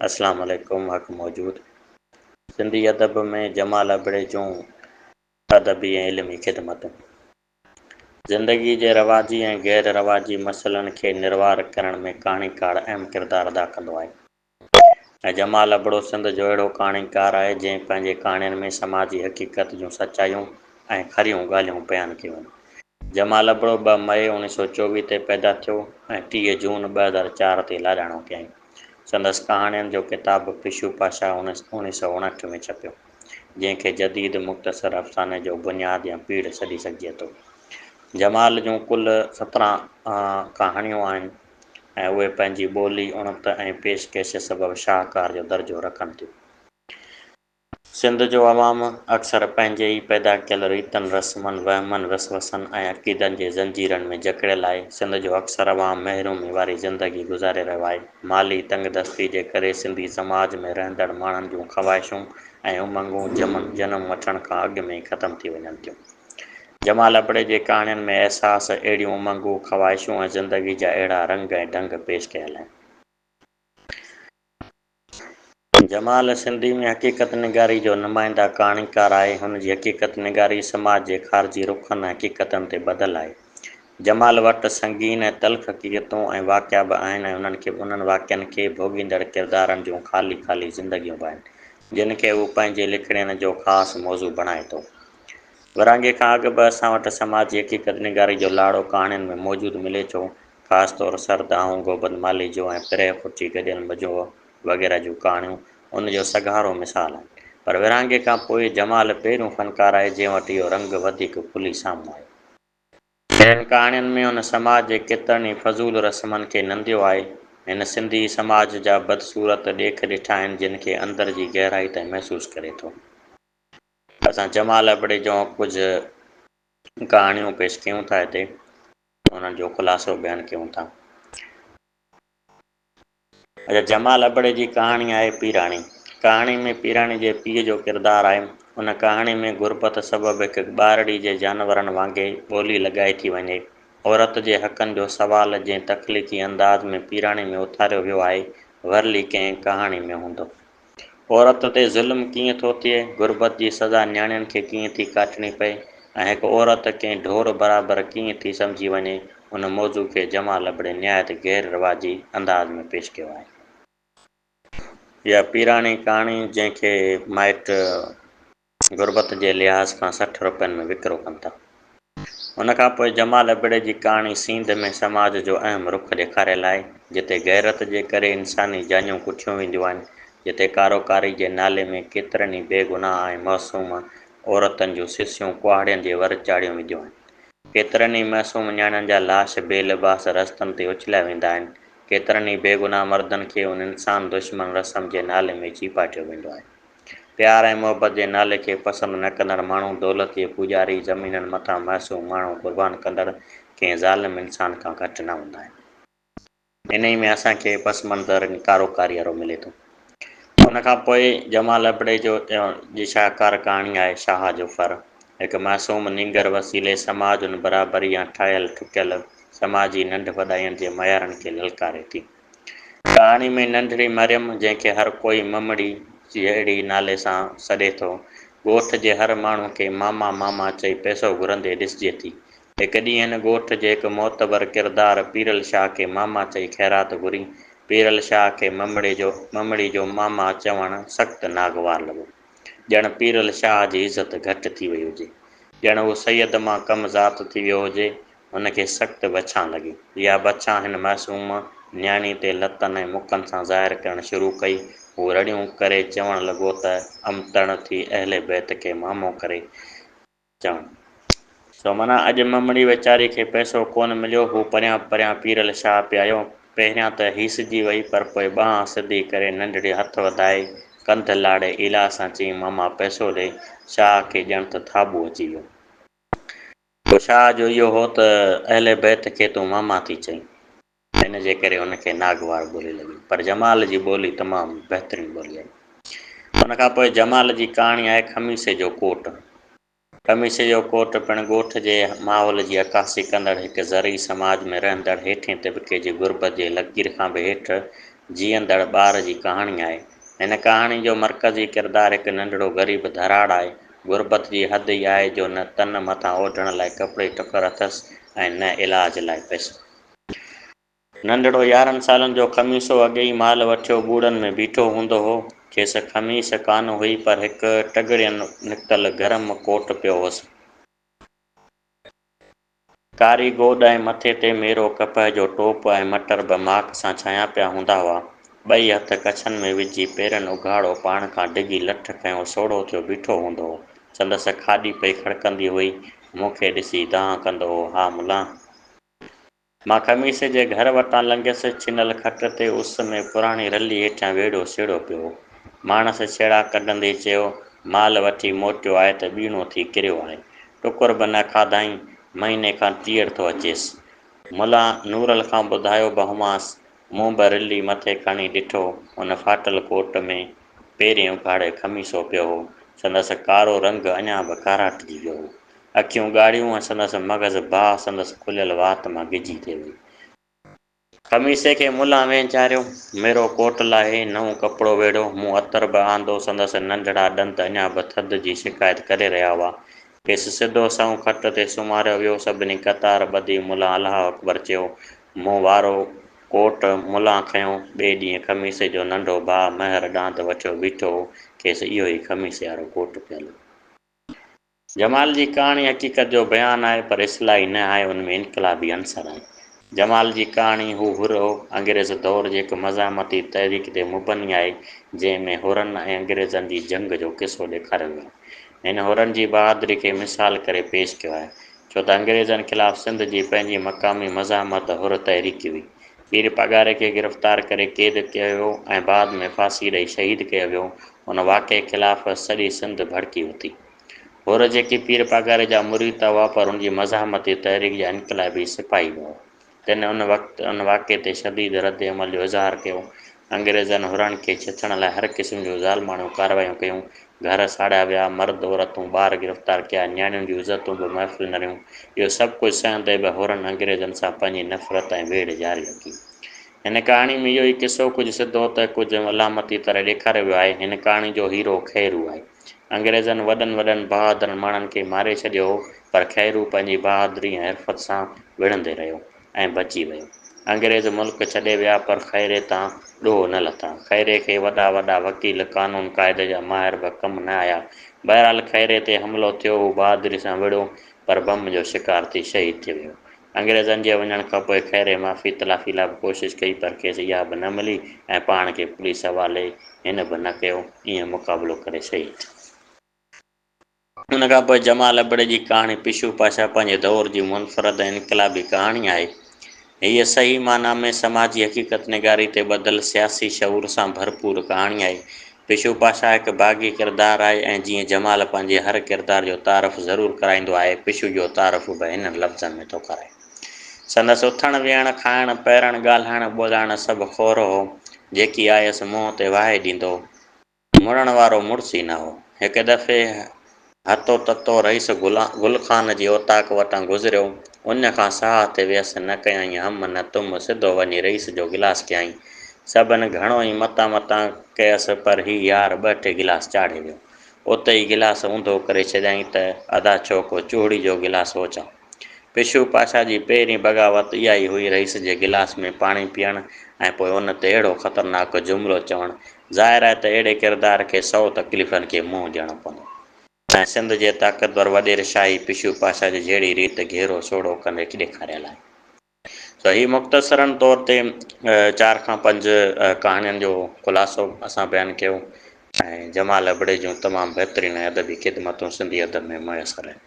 अस्सलाम वालेकुम हक़ मौजूद। सिंधी अदब में जमाल अबड़े जूं अदबी ऐं इल्मी ख़िदमतूं ज़िंदगी जे रवाजी ऐं गैर रवाजी मसइलनि खे निर्वार करण में कहाणीकार अहम किरदारु अदा कंदो आहे ऐं जमाल अबड़ो सिंध जो अहिड़ो कहाणीकार आहे जंहिं पंहिंजे कहाणियुनि में समाजी हक़ीक़त जूं सचायूं ऐं खरियूं ॻाल्हियूं बयानु कयूं आहिनि। जमाल अबड़ो 2 मई 1924 ते पैदा थियो ऐं 30 जून 2004 ते लाॾाणो कयईं। संदसि कहाणियुनि जो किताबु पिशू पाशा 1959 में छपियो, जंहिंखे जदीद मुख़्तसर अफ़साने जो बुनियादु या पीढ़ सॾी सघिजे थो। जमाल जूं कुल 17 कहाणियूं आहिनि ऐं उहे पंहिंजी ॿोली, उणत ऐं पेशकश सबबु शाहकार जो दर्जो रखनि थियूं। सिंध जो अवाम अक्सर पंहिंजे ई पैदा कयल रीतनि, रस्मनि, वहमनि, वसवसनि ऐं अक़ीदनि जे ज़ंजीरनि में जकड़ियल आहे। सिंध जो अक्सर अवाम महिरूमी वारी ज़िंदगी गुज़ारे रहियो आहे। माली तंगदस्ती जे करे सिंधी समाज में रहंदड़ माण्हुनि जूं ख़्वाहिशूं ऐं उमंगूं जनम वठण खां अॻु में ई ख़तमु थी वञनि थियूं। जमाल अबड़े जे कहाणियुनि में अहसास, अहिड़ियूं उमंगूं, ख़्वाहिशूं ऐं ज़िंदगी जा अहिड़ा रंग ऐं ढंग पेश कयल आहिनि। जमाल सिंधी में हक़ीक़त निगारी जो नुमाइंदा कहाणीकार आहे। हुन जी हक़ीक़त निगारी समाज जे ख़ारिजी रुखनि ऐं हक़ीक़तनि ते ॿधलु आहे। जमाल वटि संगीन ऐं तल्ख़ हक़ीक़तूं ऐं वाक़िया बि आहिनि ऐं उन्हनि वाक़ियनि खे भोॻींदड़ किरदारनि जूं ख़ाली ख़ाली ज़िंदगियूं बि आहिनि, जिन खे उहो पंहिंजे लिखण जो ख़ासि मौज़ू बणाए थो। विरहाङे खां अॻु बि असां वटि समाजी हक़ीक़त निगारी जो लाड़ो कहाणियुनि में मौजूदु मिले थो, ख़ासि तौरु सरद आऊं गोबंद माली जो ऐं पिरह फुटी गॾियल मजो वग़ैरह जूं कहाणियूं उन जो सगारो मिसाल आहिनि। पर विरहाङे खां पोइ जमाल पहिरियों फ़नकार आहे जंहिं वटि इहो रंग वधीक खुली साम्हूं आहे। हिननि कहाणियुनि में उन समाज जे केतिरनि ई फज़ूल रस्मनि खे नंदियो आहे। हिन सिंधी समाज जा बदसूरत ॾेख ॾिठा आहिनि, जिन खे अंदर जी गहराई ताईं महसूसु करे थो। असां जमाल अबड़े जो कुझु कहाणियूं पेश कयूं था हिते, उन्हनि जो ख़ुलासो बयानु कयूं था। जमाल अबड़े जी कहाणी आहे पीराणी। कहाणी में पीराणी जे पीउ जो किरदारु आहे। उन कहाणी में गुरबत सबबु हिकु ॿारड़ी जे जानवरनि वांगुरु ॿोली लॻाई थी वञे। औरत जे हक़नि जो सवाल जंहिं तख़लीक़ी अंदाज़ में पीराणी में उथारियो वियो आहे, वरली कंहिं कहाणी में हूंदो। औरत ते ज़ुल्म कीअं थो थिए, गुरबत जी सज़ा नियाणियुनि खे कीअं थी काटणी पए ऐं हिकु औरत कंहिं ढोर बराबरि कीअं थी सम्झी वञे, उन मौज़ू खे जमाल अबड़े निहायत गैर रिवाजी अंदाज़ में पेश कयो आहे। इहा पीराणी कहाणी जंहिंखे माइट गुरबत जे लिहाज़ खां 60 रुपयनि में विकिरो कनि था। उनखां पोइ जमाल अबड़े जी कहाणी सींध में समाज जो अहम रुख़ ॾेखारियल आहे, जिते गैरत जे करे इंसानी जानियूं कुठियूं वेंदियूं आहिनि, जिते कारोकारी जे नाले में केतिरनि ई बेगुनाह ऐं मासूम औरतुनि जूं सिसियूं कुहाड़ियुनि जे वर चाढ़ियूं वेंदियूं आहिनि। केतिरनि ई मासूम नियाणियुनि जा लाश बेलिबास रस्तनि ते उछलिया वेंदा आहिनि। केतिरनि ई बेगुनाह मर्दनि खे उन इंसान दुश्मन रस्म जे नाले में चीपाटियो वेंदो आहे। प्यार ऐं मुहबत जे नाले खे पसंदि न कंदड़ माण्हू, दौलत जे पुॼारी, ज़मीननि मथां मासूम माण्हू क़ुर्बान कंदड़ कंहिं ज़ालिम इंसान खां घटि न हूंदा आहिनि। इन ई में असांखे पस मंज़र कारोकारी वारो मिले थो। उनखां पोइ जमाल अबड़े जी शाहकार कहाणी आहे शाह जो फर। हिकु मासूम नींगर वसीले समाज उन बराबरी या ठाहियल ठुकियल समाजी नंढ वॾाइनि जे मयारनि खे ललकारे थी। कहाणी में नंढड़ी मरियम, जंहिंखे हर कोई ममड़ी जहिड़ी नाले सां सॾे थो, ॻोठ जे हर माण्हू खे मामा मामा चई पैसो घुरंदे ॾिसिजे थी। हिकु ॾींहुं हिन ॻोठ जे हिकु मोतबर किरदारु पीरल शाह खे मामा चई ख़ैरात घुरी। पीरल शाह खे ममड़ी जो मामा चवणु सख़्तु नागवार लॻो। ॼण पीरल शाह जी इज़त घटि थी वई हुजे, ॼण उहो सैयद मां कम ज़ात थी वियो हुजे। हुनखे सख़्तु बछां लॻी। इहा बछां हिन मासूम नियाणी ते लतनि ऐं मुखनि सां ज़ाहिर करणु शुरू कई। हू रड़ियूं करे चवणु लॻो त अमतण थी अहले बैत खे मामो करे चवणु। सो माना अॼु ममड़ी वीचारी खे पैसो कोन मिलियो। हू परियां परियां पीरल शाह पियायो। पहिरियां त हीसिजी वई, पर पोइ ॿांह सिधी करे नंढड़े हथ वधाए कंध लाड़े इला सां चई मामा पैसो ॾे। शाह खे ॼण त थाॿो अची वियो। पोइ शाह जो इहो हो त अहले बैत खे तूं मामा थी चईं। हिन जे करे हुनखे नागवार ॿोली लॻी। पर जमाल जी ॿोली तमामु बहितरीनु ॿोली आहे। हुनखां पोइ जमाल जी कहाणी आहे खमीसे जो कोट। खमीसे जो कोट पिणु ॻोठ जे माहौल जी अकासी कंदड़ हिकु ज़री समाज में रहंदड़ हेठें तबिके जी गुरबत जे लकीर खां बि हेठि जीअंदड़ ॿार जी कहाणी आहे। हिन कहाणी जो मरकज़ी किरदारु हिकु नंढिड़ो ग़रीब धराड़ आहे। गुरबत जी हद ई आहे जो न तन मथां ओढ़ण लाइ कपिड़े टुकर अथसि ऐं न इलाज लाइ पैसो। नंढिड़ो 11 सालनि जो ख़मीसो अॻे ई माल वठियो ॿूड़नि में बीठो हूंदो हो। खेसि ख़मीस कान हुई पर हिकु टॻड़ियनि निकितल गरम कोट पियो हुअसि। कारी गोॾ ऐं मथे ते मेरो कपह जो टोप ऐं मटर बि माख सां छाया पिया हूंदा हुआ। ॿई हथ कछनि में विझी पेरनि उघाड़ो पाण खां डिघी लठ खयों सोढ़ो थियो बीठो हूंदो हो। संदसि खाॾी पई खड़कंदी हुई। मूंखे ॾिसी दांह कंदो हो, हा मुला। मां ख़मीस जे घर वटां लंघियसि। छिनल खट ते उस में पुराणी रली हेठां वेड़ो सेड़ो पियो। माणस छेड़ा कढंदे चयो, माल वठी मोटियो आहे त ॿीणो थी किरियो आहे। टुकुर बि न खाधाई, महीने खां टीहड़ थो अचेसि। मुला नूरल खां ॿुधायो बि हुआंसि। मूं बि रिली मथे खणी ॾिठो। हुन फाटल कोट में पेरें उघाड़े ख़मीसो पियो हो। संदसि कारो रंग अञा बि काराइटिजी वियो हो। अखियूं ॻाढ़ियूं ऐं संदसि मग़ज़ भाउ संदसि खुलियल वात मां गिजी थिए वई। ख़मीसे खे मुलां वेंचारियो, मेरो कोट लाहे, नओं कपिड़ो वेढ़ो। मूं अतर बि आंदो। संदसि नंढड़ा ॾंद अञा बि थधि जी शिकायत करे रहिया हुआ। खेसि सिधो सऊं खट ते सुम्हारियो वियो। सभिनी कतार ॿधी मुला अलाह अकबर चयो। मूं वारो कोट मुलां खयों। ॿिए ॾींहुं ख़मीसे जो नंढो भाउ महर ॾांद वठियो बीठो हो। खेसि इहो ई ख़मीसे वारो कोट पियल। जमाल जी कहाणी हक़ीक़त जो बयानु आहे पर इस्लाही न आहे, हुन में इनक़लाबी अंसर आहे। जमाल जी कहाणी हू हुर हो, अंग्रेज़ दौर जे हिकु मज़ामती तहरीक ते मुबनी आहे जंहिंमें हुरनि ऐं अंग्रेज़नि जी जंग जो किसो ॾेखारियो वियो आहे। हिन हुरनि जी बहादुरी खे मिसाल करे पेश कयो आहे, छो त अंग्रेज़नि ख़िलाफ़ु सिंध जी पंहिंजी मक़ामी मज़ामत हुर तहरीक हुई। पीर पगारे खे गिरफ़्तार करे क़ैद कयो वियो ऐं बाद में फांसी ॾेई शहीद कयो वियो। हुन वाक़े ख़िलाफ़ु सॼी सिंध भड़की उथी। हुर जेकी पीर पगारे जा मुरीद हुआ पर हुनजी मज़ामती तहरीक जा इनक़लाबी सिपाही हुआ। तिन उन वाक़े ते शदीद रद अमल जो इज़हार कयो। अंग्रेज़नि हुरनि खे छिथण लाइ हर क़िस्म जूं ज़ालमाणियूं कारवायूं कयूं। घर साड़िया विया, मर्द औरतूं ॿार गिरफ़्तार कया, नियाणियुनि जूं इज़तूं बि महफ़ूज़ न रहियूं। इहो सभु कुझु सहंदे बि हुरनि अंग्रेज़नि सां पंहिंजी नफ़रत ऐं वेड़ जारी रखी। हिन कहाणी में इहो ई किसो कुझु सिधो त कुझु अलामती तरह ॾेखारियो वियो आहे। हिन कहाणी जो हीरो खैरू आहे। अंग्रेज़नि वॾनि वॾनि बहादुरनि माण्हुनि खे मारे छॾियो हो, पर खैरू पंहिंजी बहादुरी ऐं हिफ़त सां विढ़ंदे रहियो ऐं बची वियो। अंग्रेज़ मुल्क छॾे विया पर खैरे तां ॾोह न लथा। खैरे खे वॾा वॾा वकील कानून क़ाइदे जा माहिर बि कमु न आया। बहरहाल खैरे ते हमिलो थियो, हू बहादुरी सां विढ़ो पर बम जो शिकार थी शहीद थी वियो। अंग्रेज़नि जे वञण खां पोइ खैरे माफ़ी तलाफ़ी लाइ बि कोशिशि कई पर खेसि इहा बि न मिली ऐं पाण खे पुलिस हवाले हिन बि न कयो। ईअं मुक़ाबिलो करे शहीद थियो। हुन खां पोइ जमाल अबड़े जी कहाणी पिशू पाशा पंहिंजे दौर जी मुनफ़रद ऐं इनक़लाबी कहाणी आहे। हीअ सही माना में समाजी हक़ीक़त निगारी ते ॿधल सियासी शऊर सां भरपूर कहाणी आहे। पिशू पाशा हिकु बाग़ी किरदारु आहे ऐं जीअं जमाल पंहिंजे हर किरदार जो तारफ़ु ज़रूरु कराईंदो आहे, पिशू जो तारफ़ु बि हिन लफ़्ज़नि में थो कराए। संदसि उथणु विहणु खाइणु पहिरणु ॻाल्हाइणु ॿोलाइणु सभु खोर हो। जेकी आयसि मुंहं ते वाहे ॾींदो। मुड़ण वारो मुड़ुस ई न हो। हिकु दफ़े हथो ततो रईस गुल ख़ान जी ओताक वटां गुज़रियो। उन खां साह ते वियसि, न कयई हम न तुम, सिधो वञी रईस जो गिलास कयई। सभिनि घणो ई मतां मतां कयसि पर ही यार ॿ टे गिलास चाढ़े वियो। उते ई गिलास ऊंधो करे छॾियईं त अदा छोक चूड़ी जो गिलास ओचो। पिशू पाशा जी पहिरीं बग़ावत इहा ई हुई, रईस जे गिलास में पाणी पीअणु ऐं पोइ उन ते अहिड़ो ख़तरनाक जुमिलो चवणु। ज़ाहिर आहे त अहिड़े किरदार खे 100 तकलीफ़ुनि खे मुंहुं ॾियणो पवंदो ऐं सिंध जे ताक़तवर वॾेर शाही पिशू पाशा जी जहिड़ी रीति घेरो सोढ़ो कंदे ॾेखारियल आहे। त हीअ मुख़्तसरनि तौर ते 4 खां 5 कहाणियुनि जो ख़ुलासो असां बयानु कयो ऐं जमाल अबड़े जूं तमामु बहितरीनु अदबी ख़िदमतूं सिंधी अदब में मुयसरु आहिनि।